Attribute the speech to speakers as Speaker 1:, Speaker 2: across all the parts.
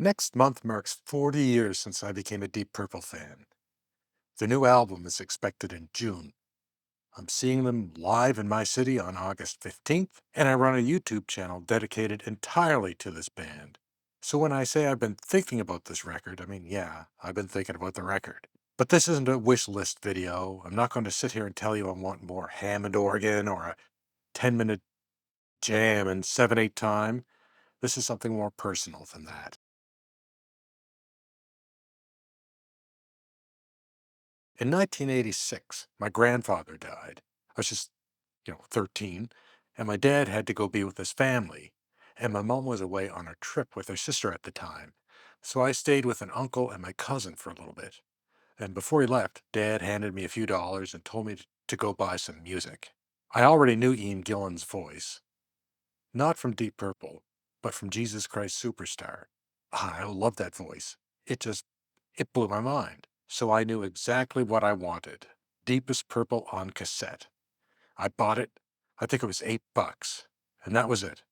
Speaker 1: Next month marks 40 years since I became a Deep Purple fan. The new album is expected in June. I'm seeing them live in my city on August 15th, and I run a YouTube channel dedicated entirely to this band. So when I say I've been thinking about this record, I mean, yeah, I've been thinking about the record. But this isn't a wish list video. I'm not going to sit here and tell you I want more Hammond organ or a 10-minute jam in 7/8 time. This is something more personal than that. In 1986, my grandfather died. I was just, 13, and my dad had to go be with his family, and my mom was away on a trip with her sister at the time. So I stayed with an uncle and my cousin for a little bit. And before he left, Dad handed me a few dollars and told me to go buy some music. I already knew Ian Gillan's voice, not from Deep Purple, but from Jesus Christ Superstar. I love that voice. It blew my mind. So I knew exactly what I wanted. Deepest Purple on cassette. I bought it. I think it was $8. And that was it.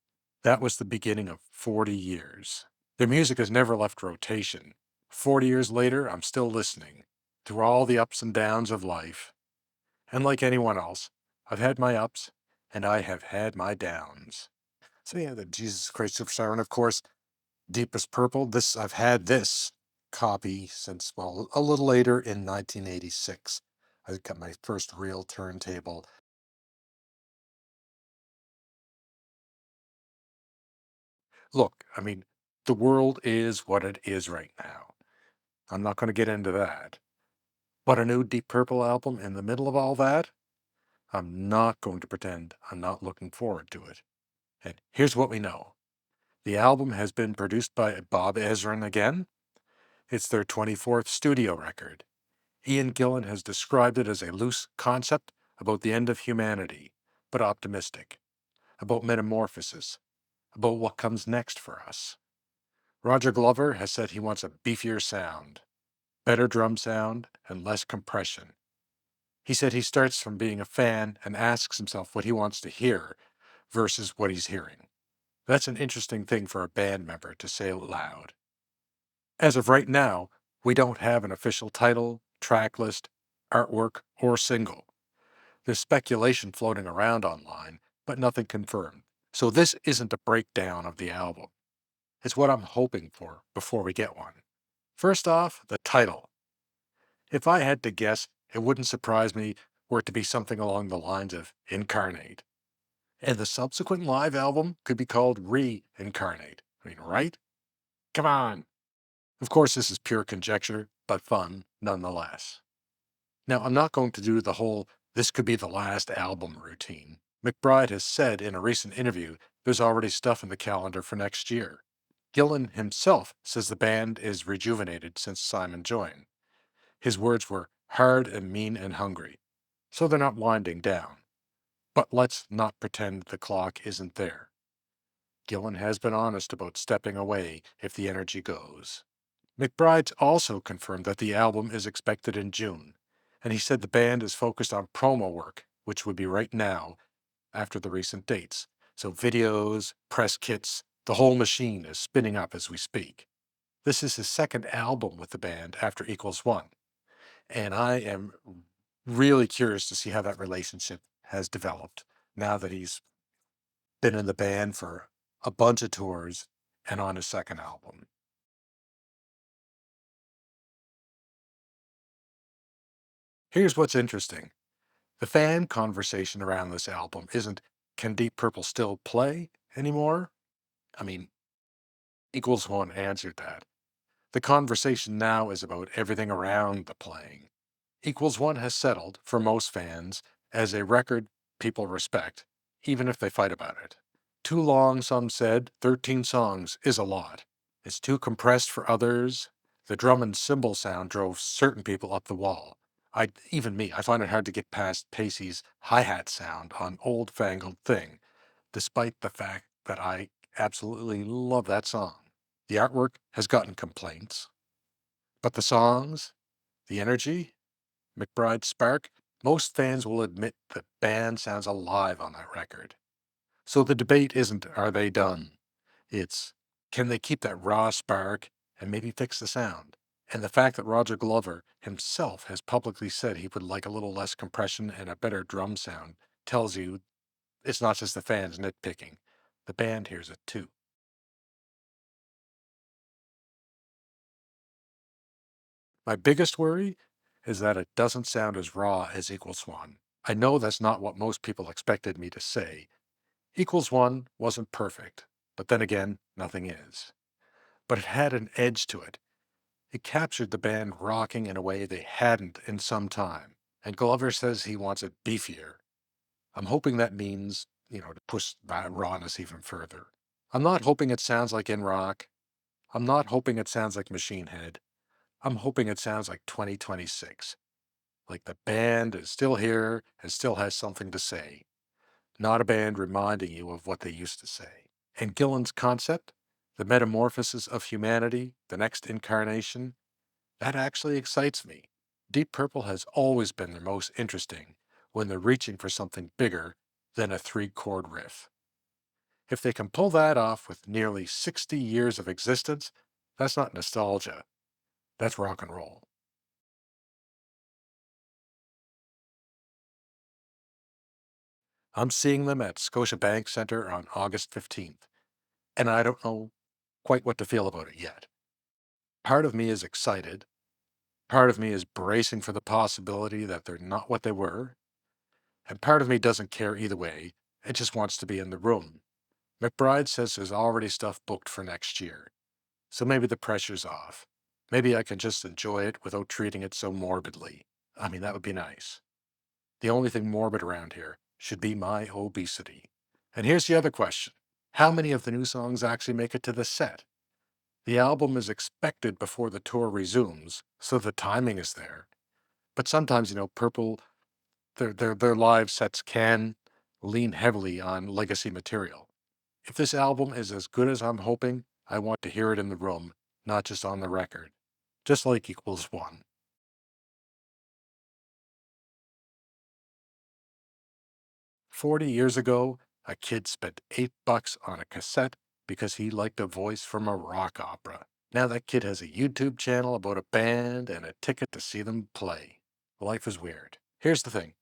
Speaker 1: That was the beginning of 40 years. Their music has never left rotation. 40 years later, I'm still listening. Through all the ups and downs of life. And like anyone else, I've had my ups and I have had my downs. So yeah, the Jesus Christ Superstar, and of course, Deepest Purple. I've had this copy since, well, a little later in 1986. I got my first real turntable. Look, I mean, the world is what it is right now. I'm not going to get into that. But a new Deep Purple album in the middle of all that, I'm not going to pretend I'm not looking forward to it. And here's what we know. The album has been produced by Bob Ezrin again. It's their 24th studio record. Ian Gillan has described it as a loose concept about the end of humanity, but optimistic, about metamorphosis, about what comes next for us. Roger Glover has said he wants a beefier sound, better drum sound, and less compression. He said he starts from being a fan and asks himself what he wants to hear versus what he's hearing. That's an interesting thing for a band member to say out loud. As of right now, we don't have an official title, track list, artwork, or single. There's speculation floating around online, but nothing confirmed. So this isn't a breakdown of the album. It's what I'm hoping for before we get one. First off, the title. If I had to guess, it wouldn't surprise me were it to be something along the lines of Incarnate. And the subsequent live album could be called Reincarnate. I mean, right? Come on. Of course, this is pure conjecture, but fun nonetheless. Now, I'm not going to do the whole this could be the last album routine. McBride has said in a recent interview there's already stuff in the calendar for next year. Gillan himself says the band is rejuvenated since Simon joined. His words were hard and mean and hungry. So they're not winding down. But let's not pretend the clock isn't there. Gillan has been honest about stepping away if the energy goes. McBride's also confirmed that the album is expected in June, and he said the band is focused on promo work, which would be right now after the recent dates. So videos, press kits, the whole machine is spinning up as we speak. This is his second album with the band after Equals One, and I am really curious to see how that relationship has developed now that he's been in the band for a bunch of tours and on his second album. Here's what's interesting. The fan conversation around this album isn't, can Deep Purple still play anymore? I mean, Equals One answered that. The conversation now is about everything around the playing. Equals One has settled, for most fans, as a record people respect, even if they fight about it. Too long, some said. 13 songs is a lot. It's too compressed for others. The drum and cymbal sound drove certain people up the wall. Even me, I find it hard to get past Pacey's hi-hat sound on Old Fangled Thing, despite the fact that I absolutely love that song. The artwork has gotten complaints, but the songs, the energy, McBride's spark, most fans will admit the band sounds alive on that record. So the debate isn't, are they done? It's, can they keep that raw spark and maybe fix the sound. And the fact that Roger Glover himself has publicly said he would like a little less compression and a better drum sound tells you it's not just the fans nitpicking. The band hears it too. My biggest worry is that it doesn't sound as raw as Equals One. I know that's not what most people expected me to say. Equals One wasn't perfect, but then again, nothing is. But it had an edge to it. It captured the band rocking in a way they hadn't in some time. And Glover says he wants it beefier. I'm hoping that means, to push that rawness even further. I'm not hoping it sounds like In Rock. I'm not hoping it sounds like Machine Head. I'm hoping it sounds like 2026. Like the band is still here and still has something to say, not a band reminding you of what they used to say. And Gillan's concept, the metamorphosis of humanity, the next incarnation, that actually excites me. Deep Purple has always been the most interesting when they're reaching for something bigger than a three-chord riff. If they can pull that off with nearly 60 years of existence, that's not nostalgia. That's rock and roll. I'm seeing them at Scotiabank Center on August 15th, and I don't know quite what to feel about it yet. Part of me is excited. Part of me is bracing for the possibility that they're not what they were. And part of me doesn't care either way. It just wants to be in the room. McBride says there's already stuff booked for next year. So maybe the pressure's off. Maybe I can just enjoy it without treating it so morbidly. I mean, that would be nice. The only thing morbid around here should be my obesity. And here's the other question. How many of the new songs actually make it to the set? The album is expected before the tour resumes, so the timing is there. But sometimes, Purple, their live sets can lean heavily on legacy material. If this album is as good as I'm hoping, I want to hear it in the room, not just on the record. Just like Equals One. 40 years ago, a kid spent $8 on a cassette because he liked a voice from a rock opera. Now that kid has a YouTube channel about a band and a ticket to see them play. Life is weird. Here's the thing.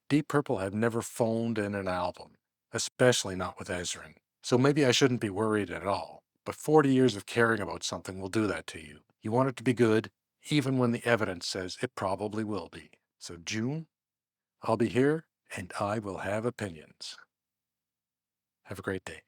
Speaker 1: Deep Purple have never phoned in an album, especially not with Ezrin. So maybe I shouldn't be worried at all. But 40 years of caring about something will do that to you. You want it to be good, even when the evidence says it probably will be. So June, I'll be here and I will have opinions. Have a great day.